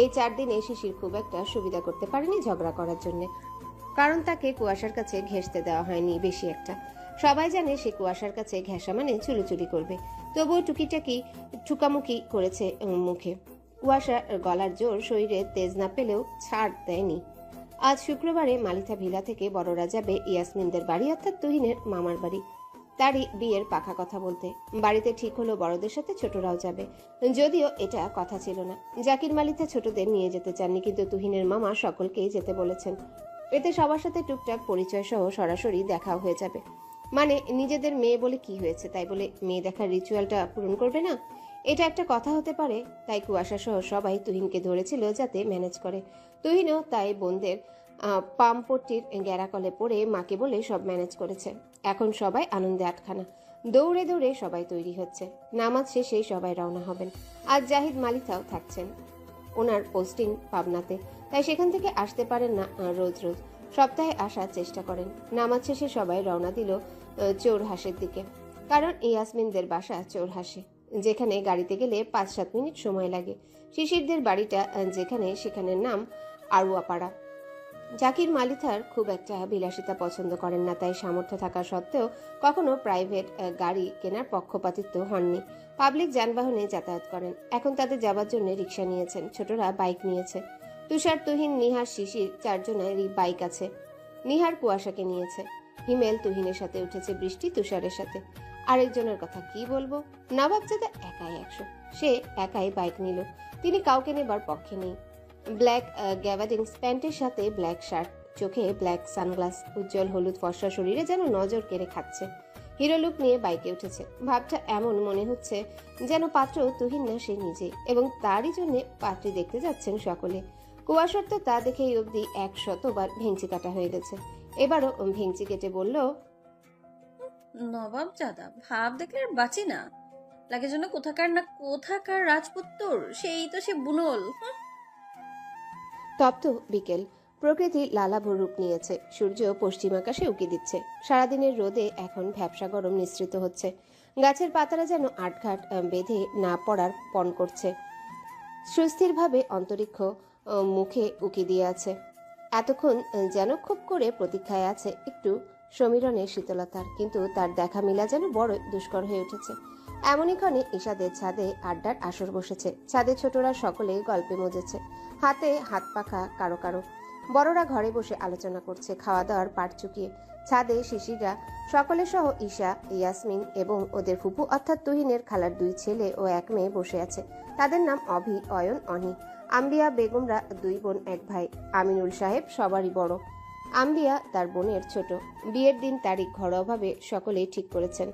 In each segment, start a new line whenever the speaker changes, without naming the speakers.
এই 4 দিনে শিশির খুব একটা সুবিধা করতে পারেনি ঝগড়া করার জন্য, কারণ তাকে কুয়াশার কাছে ঘেঁষতে দেওয়া হয়নি বেশি একটা। সবাই জানে সে কুয়াশার কাছে ঘেঁষা মানে চুলোচুরি করবে, তবুও টুকিটাকি ঠুকামুকি করেছে মুখে। কুয়াশা গলার জোর শরীরে তেজ না পেলেও ছাড় দেয়নি। আজ শুক্রবারে মালিথা ভিলা থেকে বড়রা যাবে ইয়াসমিনদের বাড়ি, অর্থাৎ তুহিনের মামার বাড়ি। তারই বিয়ের পাকা কথা বলতে বাড়িতে ঠিক হলো বড়দের সাথে ছোটরাও যাবে। যদিও এটা কথা ছিল না, জাকির মালিথা ছোটদের নিয়ে যেতে চাননি, কিন্তু তুহিনের মামা সকলকেই যেতে বলেছেন। এতে সবার সাথে টুকটাক পরিচয় সহ সরাসরি দেখাও হয়ে যাবে। মানে নিজেদের মেয়ে বলে কি হয়েছে, তাই বলে মেয়ে দেখার রিচুয়ালটা পূরণ করবে না? এটা একটা কথা হতে পারে। তাই কুয়াশা সহ সবাই তুহিনকে ধরেছিল যাতে ম্যানেজ করে। তুহিনও তাই বোনদের পামপট্টির গ্যারাকলে পড়ে মাকে বলে সব ম্যানেজ করেছে। এখন সবাই আনন্দে আটখানা, দৌড়ে দৌড়ে সবাই তৈরি হচ্ছে। নামাজ শেষেই সবাই রওনা হবেন। আজ জাহিদ মালিথাও থাকছেন, ওনার পোস্টিং পাবনাতে, তাই সেখান থেকে আসতে পারেন না রোজ রোজ, সপ্তাহে আসার চেষ্টা করেন। নামাজ শেষে সবাই রওনা দিল চৌরহাসের দিকে, কারণ ইয়াসমিনদের বাসা চৌরহাসে, যেখানে গাড়িতে গেলে 5-7 মিনিট সময় লাগে। শিশিরদের বাড়িটা যেখানে, সেখানের নাম আরুয়াপাড়া। জাকির মালিথার খুব একটা বিলাসিতা পছন্দ করেন না, তাই সামর্থ্য থাকা সত্ত্বেও কখনো প্রাইভেট গাড়ি কেনার পক্ষপাতিত্ব হননি। পাবলিক যানবাহনে যাতায়াত করেন। এখন তাদের যাবার জন্য রিক্সা নিয়েছেন, ছোটরা বাইক নিয়েছে। তুষার, তুহিন, নিহার, শিশির 4 জনেরই বাইক আছে। নিহার কুয়াশাকে নিয়েছে। হিমেল তুহিনের সাথে উঠেছে, বৃষ্টি তুষারের সাথে। আরেকজনের কথা কি বলবো, নবাবজাদা একাই 100, সে একাই বাইক নিল। তিনি কাউকে নেবার পক্ষে নেই। ব্ল্যাক গ্যাভাডিংস প্যান্টের সাথে ব্ল্যাক শার্ট, চোখে ব্ল্যাক সানগ্লাস, উজ্জ্বল হলুদ ফর্সা শরীরে যেন নজর কেড়ে খাচ্ছে। হিরো লুক নিয়ে বাইকে উঠেছে। ভাবটা এমন মনে হচ্ছে যেন পাত্র তুহিন না, সে নিজে, এবং তারই জন্য পাত্রী দেখতে যাচ্ছেন সকলে। কুয়াশার তো তা দেখেই অবধি 100বার ভেঙচি কাটা হয়ে গেছে। এবারও ভেঙচি কেটে বলল,
নবাবজাদা ভাব দেখলে আর বাঁচি না, লাগে যেন কোথাকার না কোথাকার রাজপুত্তর, সেই তো সে বুনল।
তপ্ত বিকেল, প্রকৃতি লালাভ রূপ নিয়েছে। সূর্য পশ্চিম আকাশে উকি দিচ্ছে। সারাদিনের রোদে এখন ভ্যাপসা গরম নিঃসৃত হচ্ছে। গাছের পাতারা যেন আটঘাট বেঁধে না পড়ার পণ করছে। সুস্থিরভাবে অন্তরিক্ষ মুখে উকি দিয়ে আছে। এতক্ষণ যেন খুব করে প্রতীক্ষায় আছে একটু সমীরণের শীতলতার, কিন্তু তার দেখা মিলা যেন বড় দুষ্কর হয়ে উঠেছে। এমনই ক্ষণে ঈশাদের ছাদে আড্ডার আসর বসেছে। ছাদে ছোটরা সকলে গল্পে মজেছে, হাতে হাত পাখা কারো কারো। বড়রা ঘরে বসে আলোচনা করছে, খাওয়া দাওয়ার পাট চুকিয়ে। ছাদে শিশিরা সকলে সহ ঈশা, ইয়াসমিন এবং ওদের ফুপু অর্থাৎ তুহিনের খালার 2 ছেলে ও 1 মেয়ে বসে আছে। তাদের নাম অভি, অয়ন, অনি। আম্বিয়া বেগমরা 2 বোন 1 ভাই। আমিনুল সাহেব সবারই বড়, আম্বিয়া তার বোনের ছোট। বিয়ের দিন তারিখ ঘরোয়াভাবে সকলেই ঠিক করেছেন।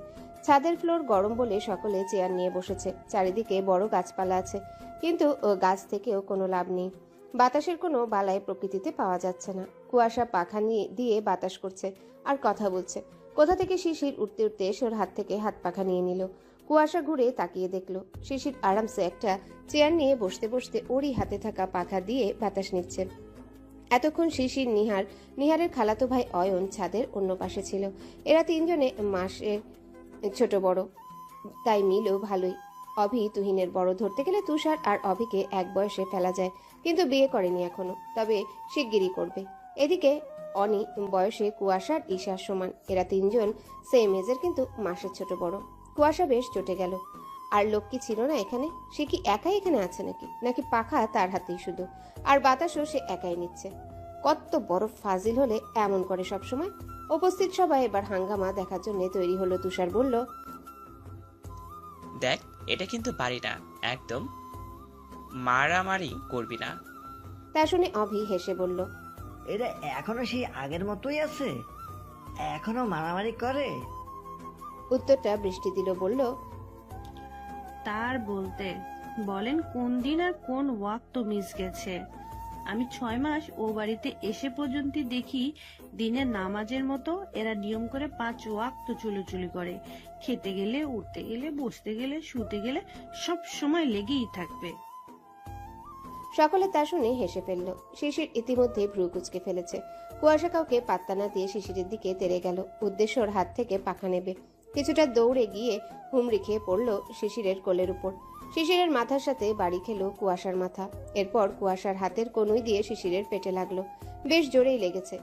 ছাদের ফ্লোর গরম বলে সকলে চেয়ার নিয়ে বসেছে। চারিদিকে বড় গাছপালা আছে, কিন্তু গাছ থেকেও কোনো লাভ নেই। বাতাসের কোনো বালাই প্রকৃতিতে পাওয়া যাচ্ছে না। কুয়াশা পাখা নিয়ে দিয়ে বাতাস করছে আর কথা বলছে। কোথা থেকে শিশির উঠতে উঠতে এসে ওর হাত থেকে হাত পাখা নিয়ে নিল। কুয়াশা ঘুরে তাকিয়ে দেখলো শিশির আরামসে একটা চেয়ার নিয়ে বসতে বসতে ওরই হাতে থাকা পাখা দিয়ে বাতাস নিচ্ছে। এতক্ষণ শিশির, নিহারের খালাতো ভাই অয়ন ছাদের অন্য পাশে ছিল। এরা 3 জনে মাসের ছোট বড়, তাই মিলও ভালোই। অভি তুহিনের বড়, ধরতে গেলে তুষার আর অভিকে এক বয়সে ফেলা যায়, কিন্তু বিয়ে করেনি এখনো, তবে শিগগিরই করবে। এদিকে অনি বয়সে কুয়াশার ঈশার সমান। এরা 3 জন সেম এজের, কিন্তু মাসের ছোট বড়। কুয়াশা বেশ চটে গেল। আর লোক কি ছিল না এখানে? সে কি একাই এখানে আছে নাকি পাখা তার হাতেই শুধু, আর বাতাসও সে একাই নিচ্ছে? কত বড় ফাজিল হলে এমন করে সব সময়। উপস্থিত সবাই এবার হাঙ্গামা দেখার জন্য তৈরি হলো। তুষার বলল,
দেখ, এটা কিন্তু বাড়ি না, একদম মারামারি করবি না।
তা শুনে অভি হেসে বলল,
এটা এখনো সেই আগের মতোই আছে, এখনো মারামারি করে।
উত্তরটা বৃষ্টি দিল, বলল,
তার বলতে বলেন কোন দিন আর কোন ওয়াক্ত মিস গেছে। আমি 6 মাস ও বাড়িতে এসে পর্যন্ত দেখি দিনের নামাজের মতো এরা নিয়ম করে 5 ওয়াক্ত চুলোচুলি করে। খেতে গেলে, উঠতে গেলে, বসতে গেলে, শুতে গেলে সব সময় লেগেই থাকবে।
সকলে তা শুনে হেসে ফেলল। শিশির ইতিমধ্যে ভ্রু কুচকে ফেলেছে। কুয়াশা কাউকে পাত্তা না দিয়ে শিশিরের দিকে তেড়ে গেল, উদ্দেশ্য ওর হাত থেকে পাখা নেবে। কিছুটা দৌড়ে গিয়ে হুমড়ি খেয়ে পড়ল শিশিরের কোলের উপর। শিশিরের মাথার সাথে বাড়ি খেলো কুয়াশার মাথা। এরপর কুয়াশার হাতের কনুই দিয়ে শিশিরের পেটে লাগলো। বেশ জোরেই লেগেছে।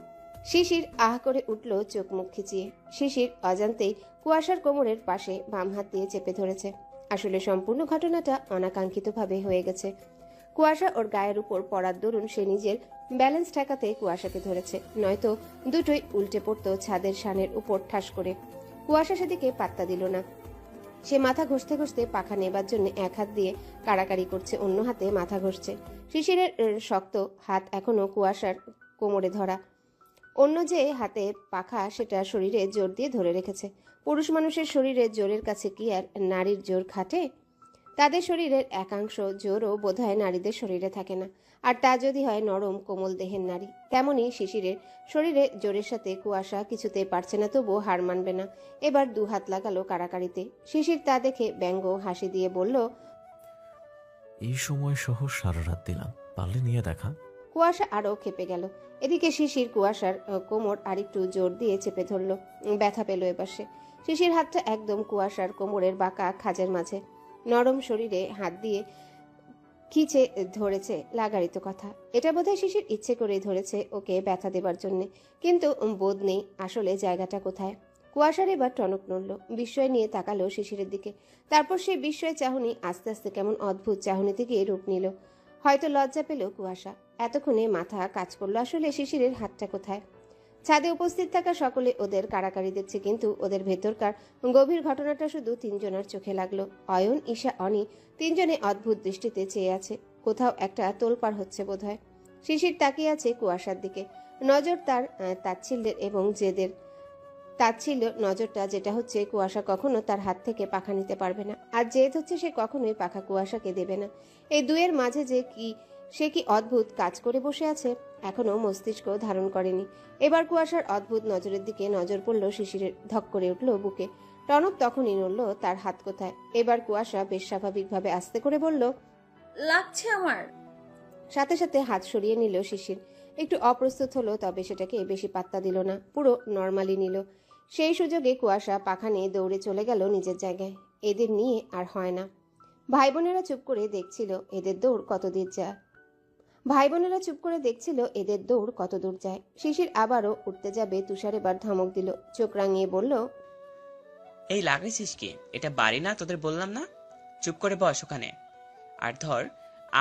শিশির আহ করে উঠল চোখ মুখ খিচিয়ে। শিশির অজান্তেই কুয়াশার কোমরের পাশে বাম হাত দিয়ে চেপে ধরেছে। আসলে সম্পূর্ণ ঘটনাটা অনাকাঙ্ক্ষিতভাবে হয়ে গেছে। কুয়াশা ওর গায়ের উপর পড়ার দরুন সে নিজের ব্যালেন্স ঠেকাতে কুয়াশাকে ধরেছে, নয়তো দুটোই উল্টে পড়তো ছাদের শানের উপর ঠাস করে। কুয়াশা সেদিকে পাত্তা দিল না। সে মাথা ঘষতে ঘষতে পাখা নেবার জন্য এক হাত দিয়ে কাড়াকাড়ি করছে, অন্য হাতে মাথা ঘষছে। শিশিরের শক্ত হাত এখনো কুয়াশার কোমরে ধরা, অন্য যে হাতে পাখা সেটা শরীরে জোর দিয়ে ধরে রেখেছে। পুরুষ মানুষের শরীরে জোরের কাছে কি আর নারীর জোর খাটে? তাদের শরীরের একাংশ জোরও বোধহয় নারীদের শরীরে থাকে না, আর তা যদি হয় নরম কোমল দেহের নারী। তেমনি শিশিরের শরীরে জোরের সাথে কুয়াশা কিছুতেই পারছে না, তবুও হার মানবে না। এবার দু হাত লাগালো কাড়াকাড়িতে। শিশির তা দেখে ব্যঙ্গ হাসি দিয়ে বলল,
এই সময় সহ সারা রাত দিলাম, পারলে নিয়ে দেখা।
কুয়াশা আরও খেপে গেল। এদিকে শিশির কুয়াশার কোমর আরেকটু জোর দিয়ে চেপে ধরল। ব্যথা পেল এবার সে। শিশির হাতটা একদম কুয়াশার কোমরের বাঁকা খাঁজের মাঝে। নরম শরীরে হাত দিয়ে খিচে ধরেছে লাগারিত কথা। এটা বোধহয় শিশির ইচ্ছে করেই ধরেছে ওকে ব্যথা দেবার জন্যে, কিন্তু বোধ নেই আসলে জায়গাটা কোথায়। কুয়াশার এবার টনক নড়ল, বিস্ময় নিয়ে তাকালো শিশিরের দিকে। তারপর সেই বিস্ময় চাহনি আস্তে আস্তে কেমন অদ্ভুত চাহনিতে গিয়ে রূপ নিল। হয়তো লজ্জা পেল কুয়াশা। এতক্ষণে মাথা কাজ করলো, আসলে শিশিরের হাতটা কোথায়। ছাদে উপস্থিত থাকা সকলে ওদের কাড়াকাড়ি দেখছে, কিন্তু ওদের ভেতরকার গভীর ঘটনাটা শুধু তিনজনের চোখে লাগলো। অয়ন, ঈশা, অনি তিনজনে অদ্ভুত দৃষ্টিতে চেয়ে আছে। কোথাও একটা তোলপাড় হচ্ছে বোধহয়। শিশির তাকিয়ে আছে কুয়াশার দিকে, নজর তার তাচ্ছিল্যের এবং জেদের। তাচ্ছিল্য নজরটা যেটা হচ্ছে কুয়াশা কখনো তার হাত থেকে পাখা নিতে পারবে না, আর জেদ হচ্ছে সে কখনোই পাখা কুয়াশাকে দেবে না। এই দুয়ের মাঝে যে সে কি অদ্ভুত কাজ করে বসে আছে, এখনো মস্তিষ্ক ধারণ করেনি। এবার কুয়াশার অদ্ভুত নজরের দিকে নজর পড়ল শিশিরের। ধক করে উঠল বুকে। টনক তখনই নড়ল তার হাত কোথায়। এবার কুয়াশা বেশ স্বাভাবিকভাবে আস্তে করে বলল,
লাগছে আমার।
সাথে সাথে হাত সরিয়ে নিল শিশির। একটু অপ্রস্তুত হলো, তবে সেটাকে বেশি পাত্তা দিল না, পুরো নর্মালি নিল। সেই সুযোগে কুয়াশা পাখা নিয়ে দৌড়ে চলে গেল নিজের জায়গায়। এদের নিয়ে আর হয় না। ভাই বোনেরা চুপ করে দেখছিল এদের দৌড় কত দূর যায়। শিশির আবারও উঠতে যাবে, তুষার এবার ধমক দিল, চোখ রাঙিয়ে বলল,
এই লাগাইছিস কি? এটা বাড়ি না, তোদের বললাম না? চুপ করে বস ওখানে, আর ধর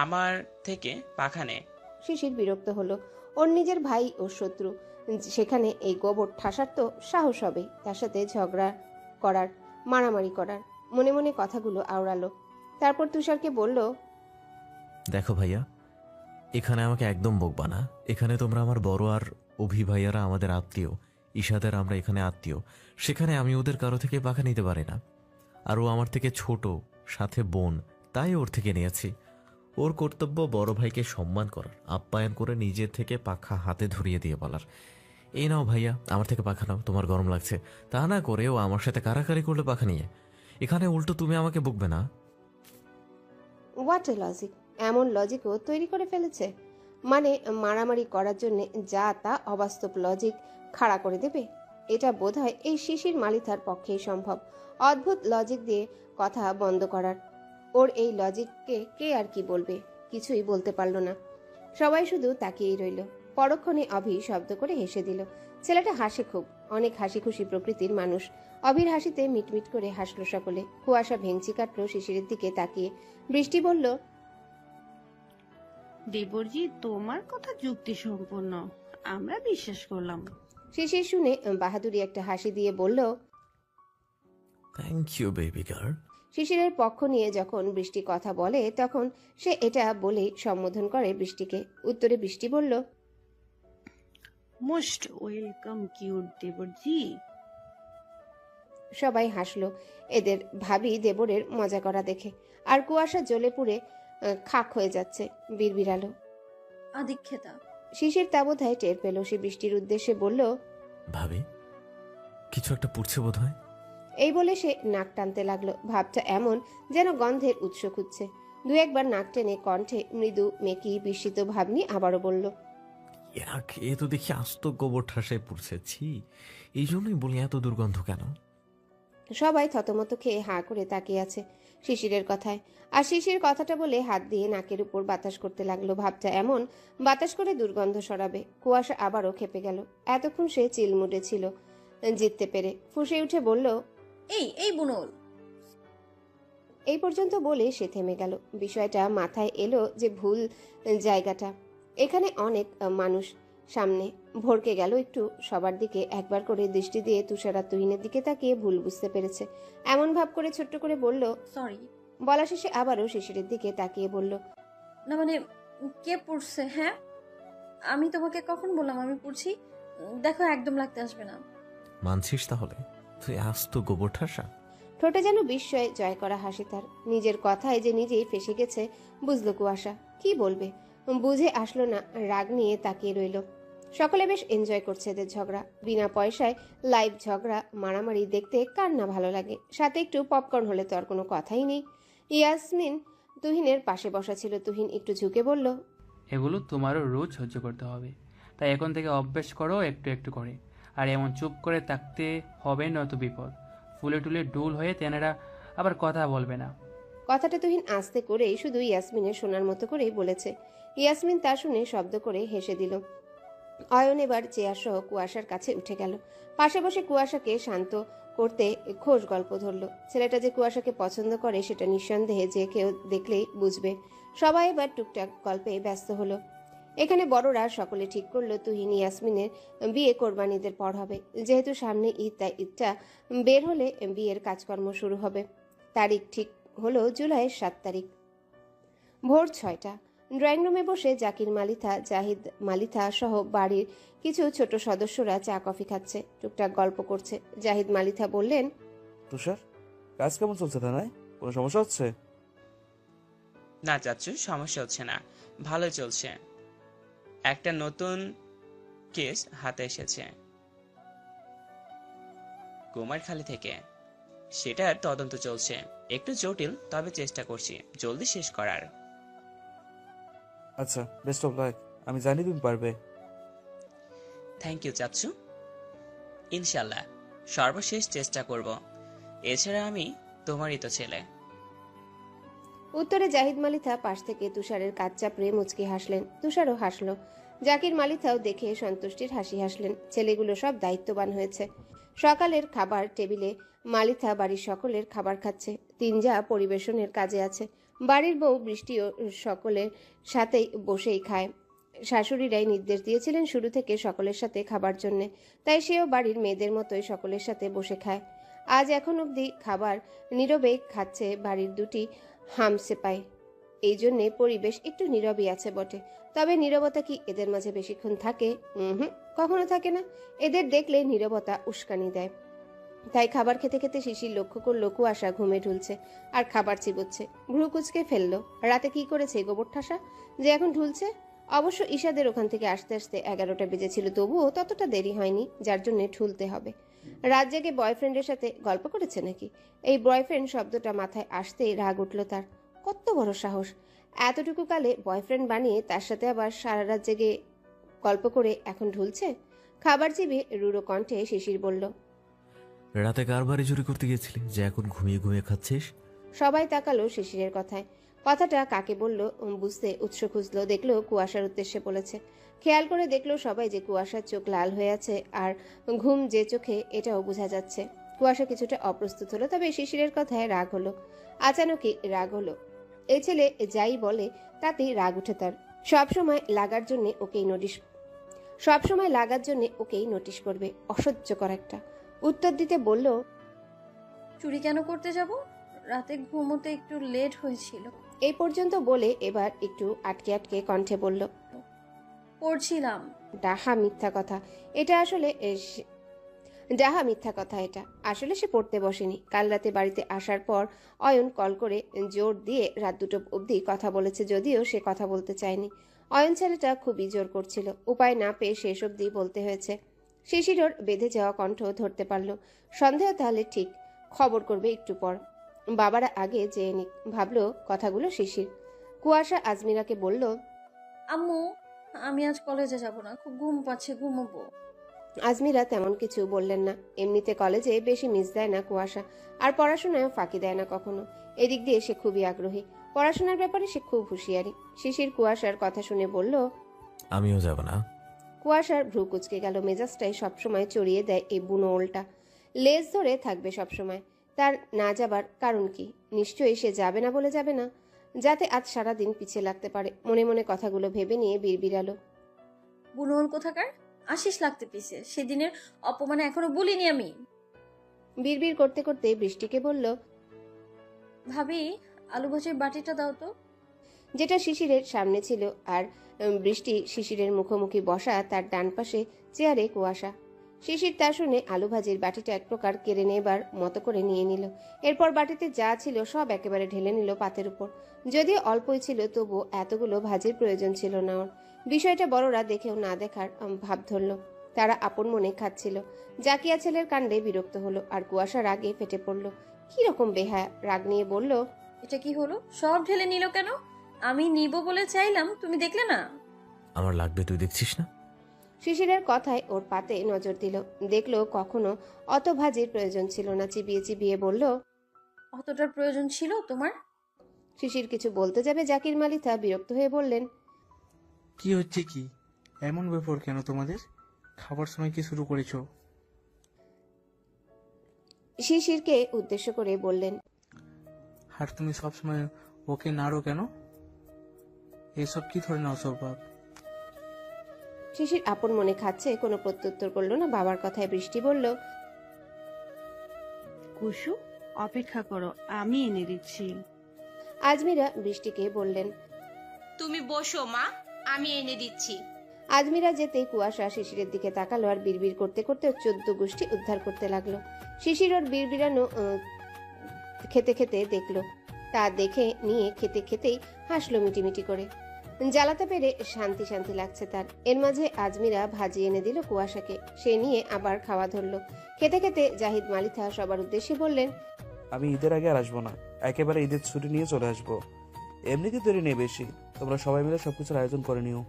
আমার থেকে পাখা নে।
শিশির বিরক্ত হলো। ওর নিজের ভাই ও শত্রু, সেখানে এই গোবর ঠাসার তো সাহস হবে তার সাথে ঝগড়া করার, মারামারি করার। মনে মনে কথাগুলো আওড়ালো। তারপর তুষারকে বলল,
দেখো ভাইয়া, এখানে আমাকে একদম বকবা না। এখানে তোমরা আমার বড়, আর অভি ভাইয়ারা আমাদের আত্মীয়। ঈশাদের আমরা এখানে আত্মীয়, সেখানে আমি ওদের কারো থেকে পাখা নিতে পারি না। আর ও আমার থেকে ছোট, সাথে বোন, তাই ওর থেকে নিয়েছি। ওর কর্তব্য বড় ভাইকে সম্মান করার, আপ্যায়ন করে নিজের থেকে পাখা হাতে ধরিয়ে দিয়ে বলার, এই নাও ভাইয়া আমার থেকে পাখা নাও, তোমার গরম লাগছে। তা না করে ও আমার সাথে কারাকারি করলে পাখা নিয়ে। এখানে উল্টো তুমি আমাকে বকবে না।
What a logic! এমন লজিকও তৈরি করে ফেলেছে, মানে মারামারি করার জন্য যা তা অবাস্তব লজিক খাড়া করে দেবে। এটা বোধহয় এই শিশির মালিথার পক্ষেই সম্ভব, অদ্ভুত লজিক দিয়ে কথা বন্ধ করার। ওর এই লজিককে কে আর কি বলবে? কিছুই বলতে পারল না। সবাই শুধু তাকিয়েই রইল। পরক্ষণে অভি শব্দ করে হেসে দিল। ছেলেটা হাসে খুব, অনেক হাসি খুশি প্রকৃতির মানুষ। অভির হাসিতে মিটমিট করে হাসলো সকলে। কুয়াশা ভেঙচি কাটলো শিশিরের দিকে তাকিয়ে। বৃষ্টি বলল,
দেবরজি, তোমার কথা যুক্তি সম্পন্ন, আমরা বিশ্বাস করলাম।
শিশির শুনে বাহাদুরি একটা হাসি দিয়ে বলল,
থ্যাংক ইউ বেবি গার্ল।
শিশিরের পক্ষ নিয়ে যখন বৃষ্টি কথা বলে তখন সে এটা বলেই সম্বোধন করে বৃষ্টিকে। উত্তরে বৃষ্টি বলল,
মোস্ট ওয়েলকাম কিউট দেবরজি।
সবাই হাসলো এদের ভাবি দেবরের মজা করা দেখে। আর কুয়াশা জ্বলে পুড়ে খাক হয়ে যাচ্ছে, বিড়বিড়ালো।
আদিক্ষেতা।
শিশির তা বোধহয় টের পেল। সে বৃষ্টির উদ্দেশ্যে বলল,
ভাবি, কিছু একটা পড়ছে বোধ হয়।
এই বলে সে নাক টানতে লাগলো। ভাবটা এমন যেন গন্ধের উৎস খুঁজছে। দু একবার নাক টেনে কণ্ঠে মৃদু মেকি বিস্মিত ভাব নিয়ে আবারও বলল,
এ তো দেখি আস্ত গোবর ঠাসায় পড়ছে, ছি। এই জন্যই বলি এত দুর্গন্ধ কেন।
সবাই থতমত খেয়ে হাঁ করে তাকিয়ে আছে। শিশিরের কথায়। আর শিশির কথাটা বলে হাত দিয়ে নাকের উপর বাতাস করতে লাগলো। ভাবটা এমন, বাতাস করে দুর্গন্ধ সরাবে। কুয়াশা আবারও খেপে গেল। এতক্ষণ সে চিলমুডে ছিল জিততে পেরে। ফুঁসে উঠে বলল,
এই বুনল।
এই পর্যন্ত বলে সে থেমে গেল। বিষয়টা মাথায় এলো যে ভুল জায়গাটা। এখানে অনেক মানুষ সামনে। ভরকে গেল একটু। সবার দিকে একবার করে দৃষ্টি দিয়ে তুষার আর তুহিনের দিকে তাকিয়ে ভুল বুঝতে পেরেছে। এমন ভাব করে ছোট্ট করে বলল,
সরি।
বলা শেষে আবারও শিশিরের দিকে তাকিয়ে বলল,
না মানে, কে পড়ছে? হ্যাঁ, আমি তোমাকে কখন বললাম আমি পড়ছি? দেখো, একদম লাগতে আসবে না।
মানছিস তাহলে? তুই আস্ত গোবর ঠাসা।
ঠোঁটে যেন বিস্ময় জয় করা হাসি তার। নিজের কথায় যে নিজেই ফেসে গেছে বুঝলো কুয়াশা। কি বলবে বুঝে আসলো না, রাগ নিয়ে তাকিয়ে রইল। সকলে বেশ এনজয় করছে এদের ঝগড়া। বিনা পয়সায় লাইভ ঝগড়া মারামারি দেখতে কার না ভালো লাগে। সাথে একটু পপকর্ন হলে তো আর কোনো কথাই নেই। ইয়াসমিন তুহিনের পাশে বসা ছিল। তুহিন একটু ঝুঁকে বলল,
এগুলো তোমারও রোজ সহ্য করতে হবে, তাই এখন থেকে অভ্যেস করো একটু একটু করে। আর এমন চুপ করে থাকতে হবে, নয়তো বিপদ। ফুলে টুলে ডুল হয়ে তেনারা আবার কথা বলবে না।
কথাটা তুহিন আস্তে করেই শুধু ইয়াসমিনের শোনার মতো করেই বলেছে। ইয়াসমিন তা শুনে শব্দ করে হেসে দিল। অয়ন এবার চেয়ার সহ কুয়াশার কাছে উঠে গেল। পাশে বসে কুয়াশাকে শান্ত করতে খোশ গল্প ধরল। ছেলেটা যে কুয়াশাকে পছন্দ করে সেটা নিঃসন্দেহে যে কেউ দেখলেই বুঝবে। সবাই এবার টুকটাক গল্পে ব্যস্ত হলো। এখানে বড়রা সকলে ঠিক করলো তুহিন ইয়াসমিনের বিয়ে কোরবানিদের পর হবে। যেহেতু সামনে ঈদ, তাই ঈদটা বের হলে বিয়ের কাজকর্ম শুরু হবে। তারিখ ঠিক হলো জুলাইয়ের 7 তারিখ। ভোর 6টা। ড্রয়িং রুমে বসে জাকির মালিথা, জাহিদ মালিথা সহ বাড়ির কিছু ছোট সদস্যরা চা কফি খাচ্ছে, টুকটাক গল্প করছে। জাহিদ মালিথা বললেন,
তুষার, কাজ কেমন চলছে থানায়? কোনো সমস্যা হচ্ছে?
না চাচ্ছু, সমস্যা হচ্ছে না, ভালোই চলছে। একটা নতুন কেস হাতে এসেছে কুমারখালী থেকে, সেটার তদন্ত চলছে। একটু জটিল, তবে চেষ্টা করছি জলদি শেষ করার।
আচ্ছা, বেস্ট অফ লাক। আমি জানি তুমি পারবে।
থ্যাংক ইউ চাচ্ছু, ইনশাল্লাহ সর্বশেষ চেষ্টা করব। এছাড়া আমি তোমারই তো ছেলে।
উত্তরে জাহিদ মালিথা পাশ থেকে তুষারের কাজ চাপড়ে মুচকি হাসলেন। তুষারও হাসলো। জাকির মালিথাও দেখে সন্তুষ্টির হাসি হাসলেন। ছেলেগুলো সব দায়িত্ববান হয়েছে। সকালের খাবার টেবিলে মালিথা বাড়ির সকলের খাবার খাচ্ছে। তিনজা পরিবেশনের কাজে আছে। বাড়ির বউ বৃষ্টিও সকলের সাথেই বসেই খায়। শাশুড়িরাই নির্দেশ দিয়েছিলেন শুরু থেকে সকলের সাথে খাবার জন্যে, তাই সেও বাড়ির মেয়েদের মতোই সকলের সাথে বসে খায়। আজ এখন অবধি খাবার নীরবে খাচ্ছে বাড়ির দুটি হামসেপাই। এই জন্যে পরিবেশ একটু নীরবই আছে বটে। তবে নীরবতা কি এদের মাঝে বেশিক্ষণ থাকে? কখনো থাকে না। এদের দেখলে নীরবতা উস্কানি দেয়। তাই খাবার খেতে খেতে শিশির লক্ষ্য করলো কুয়াশা ঘুমে ঢুলছে আর খাবার চিবোচ্ছে। ভ্রু কুচকে ফেললো। রাতে কি করেছে গোবর ঠাসা যে এখন ঢুলছে? অবশ্য ঈশাদের ওখান থেকে আসতে আসতে 11টা বেজেছিল, তবুও ততটা দেরি হয়নি যার জন্য ঠুলতে হবে। রাত জেগে বয়ফ্রেন্ডের সাথে গল্প করেছে নাকি? এই বয়ফ্রেন্ড শব্দটা মাথায় আসতেই রাগ উঠল তার। কত বড় সাহস! এতটুকু কালে বয়ফ্রেন্ড বানিয়ে তার সাথে আবার সারা রাত জেগে গল্প করে এখন ঢুলছে। খাবার চিবিয়ে রুড়ো কণ্ঠে শিশির বলল,
রাতে কার বাড়ি চুরি করতে গেছিলি যে এখন ঘুমিয়ে ঘুমিয়ে খাচ্ছিস?
সবাই তাকালো শিশিরের কথায়। কথাটা কাকে বলল বুঝতে উৎস খুঁজলো। দেখলো কুয়াশার উদ্দেশ্যে বলেছে। খেয়াল করে দেখলো সবাই যে কুয়াশার চোখ লাল হয়ে আছে আর ঘুম যে চোখে, এটাও বোঝা যাচ্ছে। কুয়াশা কিছুটা অপ্রস্তুত হলো, তবে শিশিরের কথায় রাগ হলো। আচানকই রাগ হলো। এই ছেলে যাই বলে তাতেই রাগ উঠে তার। সবসময় লাগার জন্য ওকেই নোটিশ করবে। অসহ্যকর একটা। উত্তর দিতে বলল,
চুরি কেন করতে যাব? রাতে ঘুমোতে একটু লেট হয়েছিল।
এই পর্যন্ত বলে এবার একটু আটকে আটকে কণ্ঠে বলল,
পড়ছিলাম।
ডাহা মিথ্যা কথা এটা আসলে ডাহা মিথ্যা কথা এটা আসলে সে পড়তে বসেনি। কাল রাতে বাড়িতে আসার পর অয়ন কল করে জোর দিয়ে রাত 2টো অবধি কথা বলেছে, যদিও সে কথা বলতে চায়নি। অয়ন ছেলেটা খুবই জোর করছিল। উপায় না পেয়ে শেষ অবধি বলতে হয়েছে। শিশিরর বেঁধে যাওয়া কণ্ঠ ধরতে পারল। সন্দেহ তাহলে ঠিক, খবর করবে একটু পর। বাবারা আগে যেয়ে নিক, ভাবলো কথাগুলো শিশির। কুয়াশা আজমিরাকে বলল,
আম্মু, আমি আজ কলেজে যাব না, খুব ঘুম পাচ্ছে, ঘুমোবো।
আজমিরা তেমন কিছু বললেন না। এমনিতে কলেজে বেশি মিস দেয় না কুয়াশা, আর পড়াশোনায়ও ফাঁকি দেয় না কখনো। এদিক দিয়ে সে খুবই আগ্রহী, পড়াশোনার ব্যাপারে সে খুব হুঁশিয়ারি। শিশির কুয়াশার কথা শুনে বলল,
আমিও যাব না।
কুয়াশার ভ্রু কুচকে গেল। মেজাজটাই সবসময় চড়িয়ে দেয় এই বুনো ওলটা, লেজ ধরে থাকবে সবসময়। তার না যাবার কারণ কি? নিশ্চয়ই সে যাবে না বলে যাবে না, যাতে আজ সারাদিন পিছিয়ে লাগতে পারে। মনে মনে কথাগুলো ভেবে নিয়ে বিড়বিড়ালো,
বুনোল কোথাকার, আসিস লাগতে পিছে, সেদিনের অপমানে এখনো বলিনি আমি।
বিড়বিড় করতে করতে বৃষ্টিকে বলল,
ভাবি, আলু ভাজির বাটিটা দাও তো।
যেটা শিশিরের সামনে ছিল। আর বৃষ্টি শিশিরের মুখোমুখি বসা, তার ডান পাশে চেয়ারে কুয়াশা। শিশির তা শুনে আলু ভাজির বাটিটা এক প্রকার কেড়ে নেবার মতো করে নিয়ে নিল। এরপর বাটিতে যা ছিল সব একেবারে ঢেলে নিল পাতের উপর। যদিও অল্পই ছিল, তবু এতগুলো ভাজির প্রয়োজন ছিল না ওর। বিষয়টা বড়রা দেখেও না দেখার ভাব ধরল। তারা আপন মনে খাচ্ছিল। জাকিয়া ছেলের কাণ্ডে বিরক্ত হলো, আর কুয়াশার রাগে ফেটে পড়ল। কি রকম বেহায়া! রাগ নিয়ে বলল,
এটা কি হলো? সব ঢেলে নিল কেন? আমি নিব বলে চাইলাম, তুমি দেখলে না?
আমার লাগবে, তুই দেখছিস না?
শিশিরের কথায় ওর পাতে নজর দিল। দেখলো কখনো অত ভাজির প্রয়োজন ছিল না। চিবিয়ে চিবিয়ে বলল,
অতটার প্রয়োজন ছিল তোমার?
শিশির কিছু বলতে যাবে, জাকির মালিথা বিরক্ত হয়ে বললেন,
কি হচ্ছে কি? এমন ব্যাপার কেন তোমাদের? খাবার সময় কি শুরু করেছো?
শিশিরকে উদ্দেশ্য করে বললেন,
আর তুমি সবসময় ওকে নাড়ো কেন? এসব কি ধরনের অস্বভাব?
শিশির আপন মনে খাচ্ছে, কোনো প্রত্যুত্তর করলো না। বাবার কথায় বৃষ্টি বলল,
কুসু, অপেক্ষা করো, আমি এনে দিচ্ছি।
আজমিরা বৃষ্টিকে বললেন,
তুমি বসো মা, আমি এনে দিচ্ছি।
আজমিরা যেতেই কুয়াশা শিশিরের দিকে তাকালো, আর বিড়বিড় করতে করতে ওর 14 গোষ্ঠী উদ্ধার করতে লাগলো। শিশির ওর বিড়বিড়ানো খেতে খেতে দেখলো। তা দেখে নিয়ে খেতে খেতেই হাসলো মিটিমিটি করে। জ্বালাতে পেরে শান্তি শান্তি লাগছে তার। এর মাঝে আজমিরা ভাজি এনে দিল কুয়াশাকে। সে নিয়ে আবার খাওয়া ধরলো। খেতে খেতে জাহিদ মালিথা সবার উদ্দেশ্যে বললেন,
আমি ঈদের আগে আর আসবো না, একেবারে ঈদের ছুটি নিয়ে চলে আসবো। এমনিতে দেরি নেই বেশি, তোমরা সবাই মিলে সবকিছুর আয়োজন করে নিও।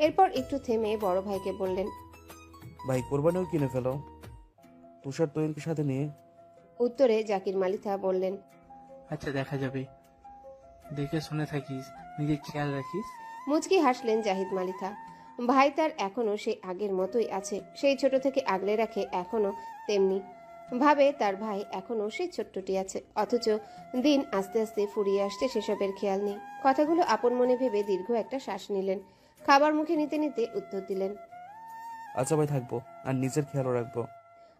এরপর একটু থেমে বড় ভাইকে বললেন,
ভাই কোরবানিও কিনে ফেলো, তুষার তৈরির সাথে নিয়ে।
উত্তরে জাকির মালিথা বললেন,
আচ্ছা, দেখা যাবে, দেখে শুনে থাকিস, নিজের খেয়াল রাখিস।
মুচকি হাসলেন জাহিদ মালিথা। ভাই তার এখনো সেই আগের মতোই আছে। সেই ছোট থেকে আগলে রাখে এখনো তেমনি ভাবে তার ভাই এখনো সেই ছোট্টটি আছে। অথচ দিন আস্তে আস্তে ফুরিয়ে আসছে, সেসবের খেয়াল নেই। কথাগুলো আপন মনে ভেবে দীর্ঘ একটা শ্বাস নিলেন। খাবার মুখে নিতে নিতে উত্তর দিলেন,
আচ্ছা ভাই, থাকবো, আর নিজের খেয়ালও রাখবো।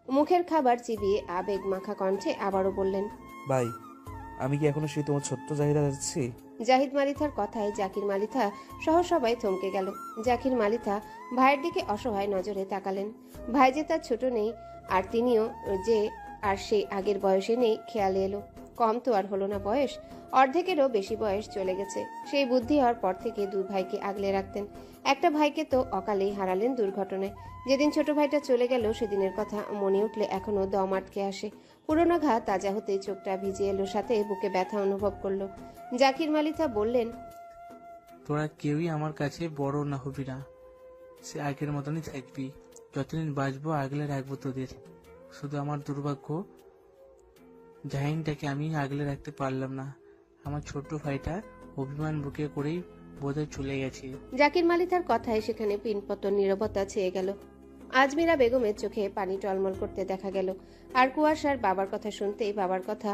মুখের খাবার চিবিয়ে আবেগ মাখা কণ্ঠে আবারও বললেন,
ভাই, আমি কি এখনো সেই তোমার ছোট্ট চাহিদা যাচ্ছি?
জাহিদ মালিথার কথায় জাকির মালিথা সহ সবাই থমকে গেল। জাকির মালিথা ভাইয়ের দিকে অসহায় নজরে তাকালেন। ভাই যে তার ছোট নেই, আর তিনিও যে আর সেই আগের বয়সে নেই, খেয়ালে এলো। কম তো আর হলো না বয়স, অর্ধেকেরও বেশি বয়স চলে গেছে। সেই বুদ্ধি হওয়ার পর থেকে দুই ভাইকে আগলে রাখতেন। একটা ভাইকে তো অকালেই হারালেন দুর্ঘটনায়। যেদিন ছোট ভাইটা চলে গেল, সেদিনের কথা মনে উঠলে এখনো দম আটকে আসে। পুরোনো ঘা তাজা হতে চোখটা ভিজে এলো, সাথে বুকে ব্যথা অনুভব করলো। জাকির মালিথা বললেন,
তোরা কেউই আমার কাছে বড় না হবি না, সে আগের মতনই থাকবি। যতদিন বাঁচবো আগলে রাখবো তোদের। শুধু আমার দুর্ভাগ্য, জাহিনটাকে আমি আগলে রাখতে পারলাম না। আমার ছোট ভাইটা অভিমান বুকে করেই বোধহয় চলে গেছে।
জাকির মালিথার কথায় সেখানে পিনপতন নীরবতা ছেয়ে গেল। আজমিরা বেগমের চোখে পানি টলমল করতে দেখা গেল। আর কুয়াশার বাবার কথা শুনতেই বাবার কথা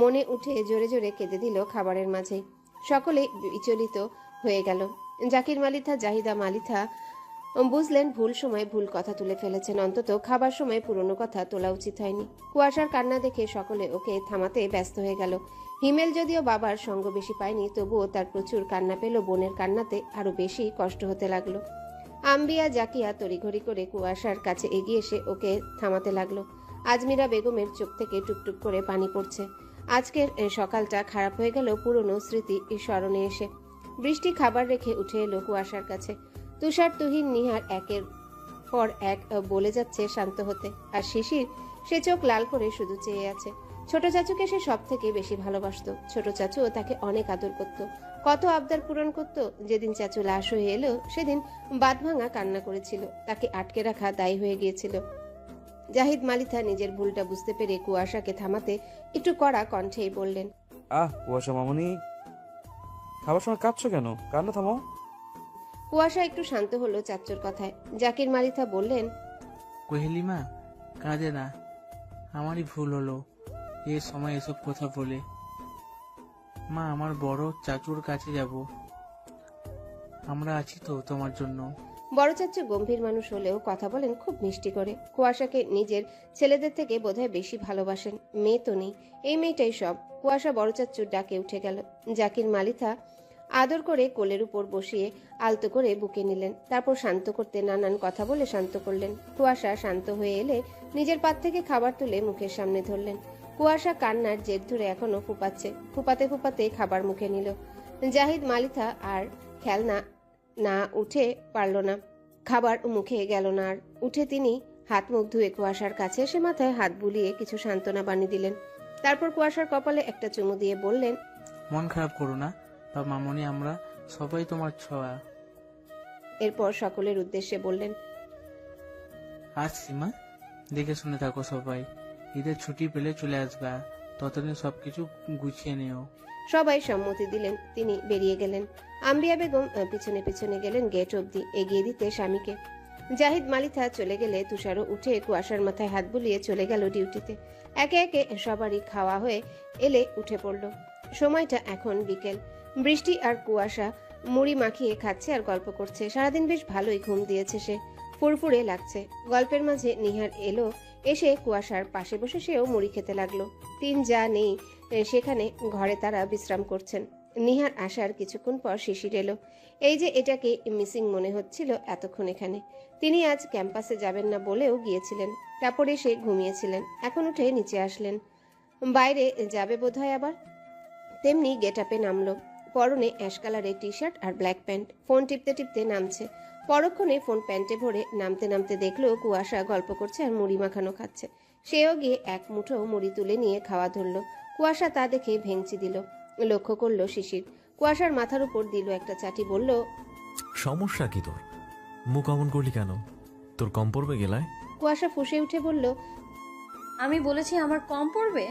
মনে উঠে জোরে জোরে কেঁদে দিল খাবারের মাঝে। সকলে বিচলিত হয়ে গেল। জাকির মালিথা, জাহিদা মালিথা বুঝলেন ভুল সময় ভুল কথা তুলে ফেলেছেন। অন্তত খাবার সময় পুরনো কথা তোলা উচিত হয়নি। কুয়াশার কান্না দেখে সকলে ওকে থামাতে ব্যস্ত হয়ে গেল। হিমেল যদিও বাবার সঙ্গ বেশি পায়নি, তবুও তার প্রচুর কান্না পেল। বোনের কান্নাতে আরো বেশি কষ্ট হতে লাগলো। আম্বিয়া জাকিয়া তড়িঘড়ি করে কুয়াশার কাছে এগিয়ে এসে ওকে থামাতে লাগলো। আজমিরা বেগমের চোখ থেকে টুপটুপ করে পানি পড়ছে। আজকের সকালটা খারাপ হয়ে গেল পুরনো স্মৃতি স্মরণে এসে। বৃষ্টি খাবার রেখে উঠে এলো কুয়াশার কাছে। তুষার, তুহিন, নিহার একের পর এক বলে যাচ্ছে শান্ত হতে, আর শিশির সে চোখ লাল করে শুধু চেয়ে আছে। ছোট চাচুকে সে সব থেকে বেশি ভালোবাসতো। ছোট চাচুও তাকে অনেক আদর করত। কত আবদার পূরণ করত। যেদিন চাচু লাশ হয়ে এলো সেদিন বাঁধ ভাঙা কান্না করেছিল। তাকে আটকে রাখা দায়ী হয়ে গিয়েছিল। জাহিদ মালিথা নিজের ভুলটা বুঝতে পেরে কুয়াশাকে থামাতে একটু কড়া কণ্ঠেই বললেন,
কুয়াশা মামনি, খাবার সময় কাঁদছো কেন? কান্না থামাও।
কুয়াশা একটু শান্ত হলো চাচ্চুর কথায়। জাকির মালিথা বললেন,
কোহেলিমা, কাঁদে না, আমারই ভুল হলো এ সময় এসব কথা বলে। মা, আমার বড় চাচুর কাছে যাব, আমরা আছি তো তোমার জন্য।
বড় চাচ্চু গম্ভীর মানুষ হলেও কথা বলেন খুব মিষ্টি করে। কুয়াশাকে নিজের ছেলেদের থেকে বোধহয় বেশি ভালোবাসেন। মেয়ে তো নেই, এই মেয়েটাই সব। কুয়াশা বড় চাচ্চুর ডাকে উঠে গেল। জাকির মালিথা আদর করে কোলের উপর বসিয়ে আলতো করে বুকে নিলেন। তারপর শান্ত করতে নানান কথা বলে শান্ত করলেন। কুয়াশা শান্ত হয়ে এলে নিজের পাত থেকে খাবার তুলে মুখের সামনে ধরলেন। কুয়াশা কান্নার জের ধরে এখনো ফুপাচ্ছে। ফুপাতে ফুপাতে খাবার মুখে নিল। জাহিদ মালিথা আর খেলনা না উঠে পারল না, খাবার মুখে গেল না আর। উঠে তিনি হাত মুখ ধুয়ে কুয়াশার কাছে এসে মাথায় হাত বুলিয়ে কিছু সান্ত্বনা বাণী দিলেন। তারপর কুয়াশার কপালে একটা চুমু দিয়ে বললেন,
মন খারাপ করো না বা মামনি, আমরা সবাই তোমার ছোঁয়া।
এরপর সকলের উদ্দেশ্যে বললেন,
আসছি মা, দেখে শুনে থাকো সবাই। ঈদের ছুটি পেলে চলে আসবা, ততদিন সবকিছু গুছিয়ে নিও।
সবাই সম্মতি দিলেন। তিনি বেরিয়ে গেলেন। আম্বিয়া বেগম পিছনে পিছনে গেলেন গেট অবধি, এগিয়ে দিতে স্বামীকে। জাহিদ মালিথা চলে গেলে তুষারও উঠে কুয়াশার মাথায় হাত বুলিয়ে চলে গেল ডিউটিতে। একে একে সবারই খাওয়া হয়ে এলে উঠে পড়ল। সময়টা এখন বিকেল। বৃষ্টি আর কুয়াশা মুড়ি মাখিয়ে খাচ্ছে আর গল্প করছে। সারাদিন বেশ ভালোই ঘুম দিয়েছে সে, ফুরফুরে লাগছে। গল্পের মাঝে নিহার এলো, এসে কুয়াশার পাশে বসে সেও মুড়ি খেতে লাগলো। তিন যা নেই সেখানে ঘরে তারা বিশ্রাম করছেন। নিহার আসার কিছুক্ষণ পর শিশির এলো। এই যে এটাকে মিসিং মনে হচ্ছিল এতক্ষণ এখানে। তিনি আজ ক্যাম্পাসে যাবেন না বলেও গিয়েছিলেন। তারপর এসে ঘুমিয়েছিলেন। এখন উঠে নিচে আসলেন। বাইরে যাবে বোধহয় আবার। তেমনি গেট আপে নামলো। পরনে অ্যাশ কালারের টি শার্ট আর ব্ল্যাক প্যান্ট। ফোন টিপতে টিপতে নামছে। পরক্ষণে ফোন প্যান্টে ভরে নামতে নামতে দেখলো কুয়াশা গল্প করছে আর মুড়ি মাখানো খাচ্ছে। সেও গিয়ে এক মুঠো মুড়ি তুলে নিয়ে খাওয়া ধরলো। কুয়াশা তা দেখে ভেঙচি দিল। লক্ষ্য করলো শিশির। কুয়াশার মাথার উপর দিল একটা চাটি, বলল,
সমস্যা কি তোর? মুখ অমন করলি কেন? তোর কম পড়বে গেলায়?
কুয়াশা ফুঁসে উঠে বলল,
আমি বলেছি আমার কম পড়বে?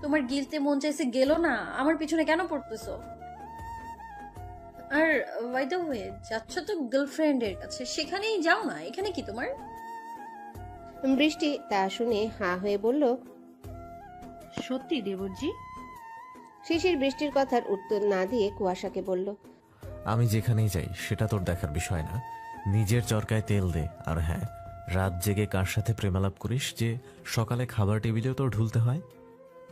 তোমার গিলতে মন চাইছে গেল না, আমার পিছনে কেন পড়তেছো? আর বাই দ্য ওয়ে, যাচ্ছ তো গার্লফ্রেন্ডের কাছে, সেখানেই যাও না, এখানে কি তোমার?
বৃষ্টি তা শুনে হাঁ হয়ে বলল,
সত্যি দেবরজি?
শিশির বৃষ্টির কথার উত্তর না দিয়ে কুয়াশাকে বলল,
আমি যেখানেই যাই সেটা তোর দেখার বিষয় না। নিজের চরকায় তেল দে। আর হ্যাঁ, রাত জেগে কার সাথে প্রেমালাপ করিস যে সকালে খাবার টেবিলেও তোর ঢুলতে হয়?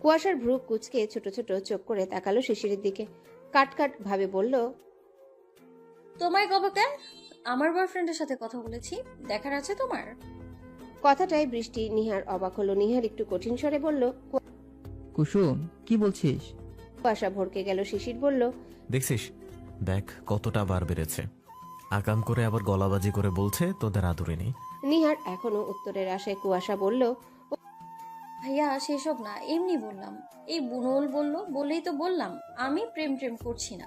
কুয়াশার ভ্রু কুচকে ছোট ছোট চোখ করে তাকালো শিশিরের দিকে। কাট কাট ভাবে বলল,
তোমায় কব কেন? আমার বয়ফ্রেন্ডের সাথে কথা বলেছি, দেখার আছে তোমার?
কথাটাই বৃষ্টি নিহার অবাক হলো। নিহার একটু কঠিন স্বরে বলল,
কুসুম, কি বলছিস?
কুয়াশা ভরকে গেল। শিশির বলল,
দেখছিস, দেখ কতটা বার বেড়েছে। আকাম করে আবার গলাবাজি করে বলছে তোদের আদরে নেই।
নিহার এখনো উত্তরের আশায়। কুয়াশা বলল,
ভাইয়া সেসব না, এমনি বললাম। এই বুনল বললো বলেই তো বললাম আমি প্রেম করছি না।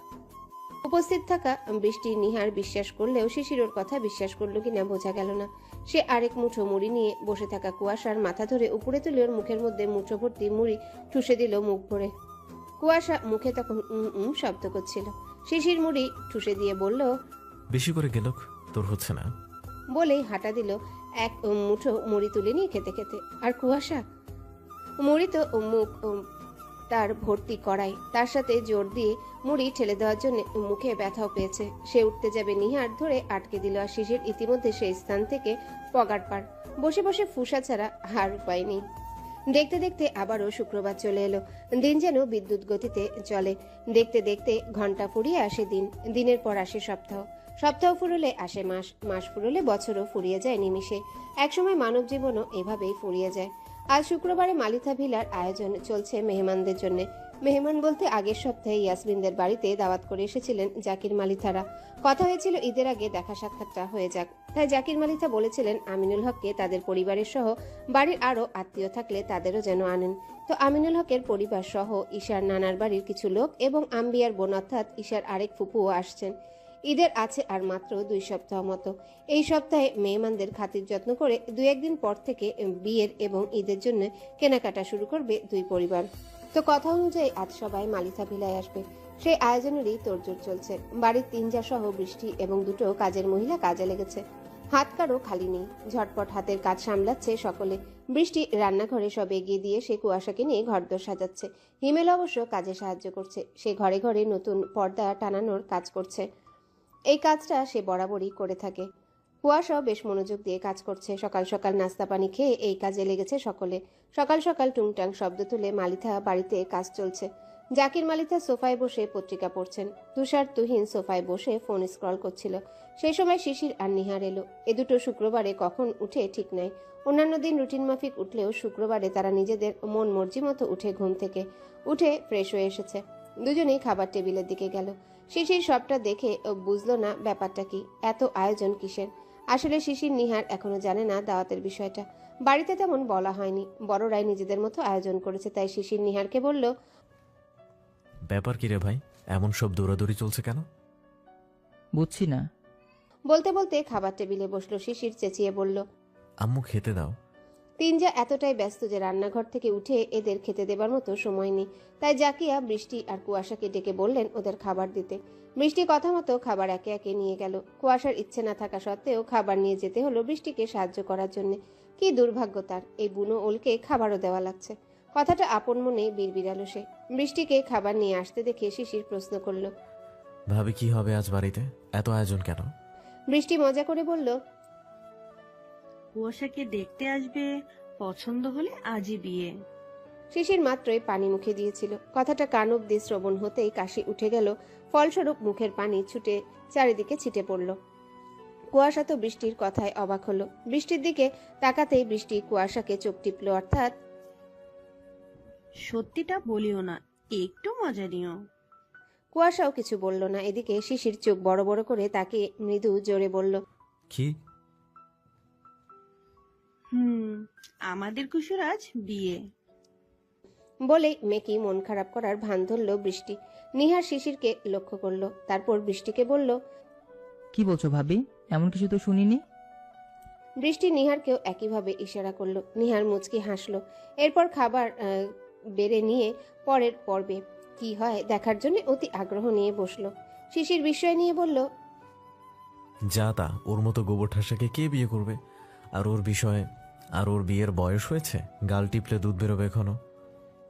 উপস্থিত থাকা বৃষ্টি নিহার বিশ্বাস করলেও শিশির ওর কথা বিশ্বাস করলো কিনা বোঝা গেল না। সে আরেক মুঠো মুড়ি নিয়ে বসে থাকা কুয়াশার মাথা ধরে উপরে তুলে ওর মুখের মধ্যে মুঠো ভর্তি মুড়ি ঠুসে দিল মুখ ভরে। কুয়াশা মুখে তখন শব্দ করছিল। শিশির মুড়ি ঠুসে দিয়ে বলল,
বেশি করে গেল, তোর হচ্ছে না।
বলেই হাঁটা দিল এক মুঠো মুড়ি তুলে নিয়ে খেতে খেতে। আর কুয়াশা মুড়ি তো মুখ তার ভর্তি করাই, তার সাথে জোর দিয়ে মুড়ি ঠেলে দেওয়ার জন্য মুখে ব্যথাও পেয়েছে। সে উঠতে যাবে, নিহার ধরে আটকে দিল। আর শিশির ইতিমধ্যে সেই স্থান থেকে পগার পার বসে বসে ফুসা ছাড়া হার উপায় নেই। দেখতে দেখতে আবারও শুক্রবার চলে এলো। দিন যেন বিদ্যুৎ গতিতে চলে। দেখতে দেখতে ঘন্টা ফুরিয়ে আসে দিন, দিনের পর আসে সপ্তাহ, সপ্তাহ ফুরলে আসে মাস, মাস ফুরলে বছরও ফুরিয়ে যায় নিমিষে। একসময় মানব জীবনও এভাবেই ফুরিয়ে যায়। আজ শুক্রবারে মালিথা ভিলার আয়োজন চলছে মেহমানদের জন্য। মেহমান বলতে আগের সপ্তাহে ইয়াসমিনদের বাড়িতে দাওয়াত করে এসেছিলেন জাকির মালিথারা। কথা হয়েছিল ঈদের আগে দেখা সাক্ষাৎটা হয়ে যাক। তাই জাকির মালিথা বলেছিলেন আমিনুল হককে তাদের পরিবারের সহ বাড়ির আরও আত্মীয় থাকলে তাদেরও যেন আনেন। তো আমিনুল হকের পরিবার সহ ঈশার নানার বাড়ির কিছু লোক এবং আম্বিয়ার বোন অর্থাৎ ঈশার আরেক ফুপুও আসছেন। ঈদের আছে আর মাত্র 2 সপ্তাহ মতো। এই সপ্তাহে মেহমানদের খাতির যত্ন করে 2-1 দিন পর থেকে বিয়ের এবং ঈদের জন্য কেনাকাটা শুরু করবে দুই পরিবার। তো কথা অনুযায়ী আজ সবাই মালিথা ভিলায় আসবে। সেই আয়োজনেরই তোড়জোড় চলছে। বাড়ির 3 জা সহ বৃষ্টি এবং 2টো কাজের মহিলা কাজে লেগেছে। হাত কারো খালি নেই। ঝটপট হাতের কাজ সামলাচ্ছে সকলে। বৃষ্টি রান্নাঘরে সব এগিয়ে দিয়ে সে কুয়াশাকে নিয়ে ঘরদোর সাজাচ্ছে। হিমেল অবশ্য কাজে সাহায্য করছে। সে ঘরে ঘরে নতুন পর্দা টানানোর কাজ করছে। এই কাজটা সে বরাবরই করে থাকে। কুয়াশাও বেশ মনোযোগ দিয়ে কাজ করছে। সকাল সকাল নাস্তা পানি খেয়ে এই কাজে লেগেছে সকলে। সকাল সকাল টুংটাং শব্দ তুলে মালিথা বাড়িতে কাজ চলছে। জাকির মালিথা সোফায় বসে পত্রিকা পড়ছেন। তুষার তুহিন সোফায় বসে ফোন স্ক্রল করছিল। সেই সময় শিশির আর নিহার এলো। এ দুটো শুক্রবারে কখন উঠে ঠিক নাই। অন্যান্য দিন রুটিন মাফিক উঠলেও শুক্রবারে তারা নিজেদের মন মর্জি মতো উঠে ঘুম থেকে উঠে ফ্রেশ হয়ে এসেছে। দুজনেই খাবার টেবিলের দিকে গেল। শিশির সবটা দেখে বুঝলো না ব্যাপারটা কি, এত আয়োজন কিসের। আসলে শিশির নিহার এখনো জানে না দাওয়াতের বিষয়টা। বাড়িতে তেমন বলা হয়নি। বড়রাই নিজেদের মতো আয়োজন করেছে। তাই শিশির নিহারকে বলল,
ব্যাপার কি রে ভাই, এমন সব দৌড়াদৌড়ি চলছে কেন?
বুঝছি না।
বলতে বলতে খাবার টেবিলে বসলো। শিশির চেঁচিয়ে বলল,
আম্মু খেতে দাও।
3 জা এতটাই ব্যস্ত যে রান্নাঘর থেকে উঠে এদের খেতে দেবার মতো সময় নেই। তাই জাকিয়া বৃষ্টি আর কুয়াশাকে ডেকে বললেন ওদের খাবার দিতে। বৃষ্টি কথা মতো খাবার একে একে নিয়ে গেল। কুয়াশার ইচ্ছে না থাকা সত্ত্বেও খাবার নিয়ে যেতে হলো বৃষ্টিকে সাহায্য করার জন্য। কি দুর্ভাগ্য তার, এই বুনো ওলকে খাবারও দেওয়া লাগছে। কথাটা আপন মনে বিড়বিড়ালো সে। বৃষ্টিকে খাবার নিয়ে আসতে দেখে শিশির প্রশ্ন করল,
ভাবি কি হবে আজ বাড়িতে? এত আয়োজন কেন?
বৃষ্টি মজা করে বলল,
কুয়াশাকে দেখতে আসবে, পছন্দ হলে আজই বিয়ে।
শিশির মাত্রই পানি মুখে দিয়েছিল। কথাটা কান অব্দি শ্রবণ হতেই কাশি উঠে গেল। ফলস্বরূপ মুখের পানি ছুটে চারিদিকে ছিটে পড়ল। কুয়াশা তো বৃষ্টির কথায় অবাক হলো। বৃষ্টির দিকে তাকাতেই বৃষ্টি কুয়াশাকে চোখ টিপল, অর্থাৎ
সত্যিটা বলিও না, একটু মজা নিও।
কুয়াশাও কিছু বলল না। এদিকে শিশির চোখ বড় বড় করে তাকে মৃদু জোরে বলল,
কি?
আমাদের কুশুর আজ বিয়ে।
বলেই মেকি মন খারাপ করার ভান ধরল বৃষ্টি। নিহার শিশিরকে লক্ষ্য করলো, তারপর বৃষ্টিকে বলল,
কি বলছো ভাবি? এমন কিছু তো শুনিনি।
বৃষ্টি নিহারকেও একইভাবে ইশারা করলো। নিহার মুচকি হাসলো। এরপর খাবার বেড়ে নিয়ে পরের পর্বে কি হয় দেখার জন্য অতি আগ্রহ নিয়ে বসলো। শিশির বিস্ময় নিয়ে বলল,
যা তা, ওর মতো গোবর ঠাসাকে কে বিয়ে করবে? আর ওর বিষয়ে, আর ওর বিয়ের বয়স হয়েছে? গাল টিপলে দুধ বেরোবে এখনো।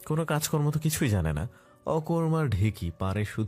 কোনো কাজকর্ম তো কিছুই জানে না। অকর্মার ঢেকি, পারে শুধু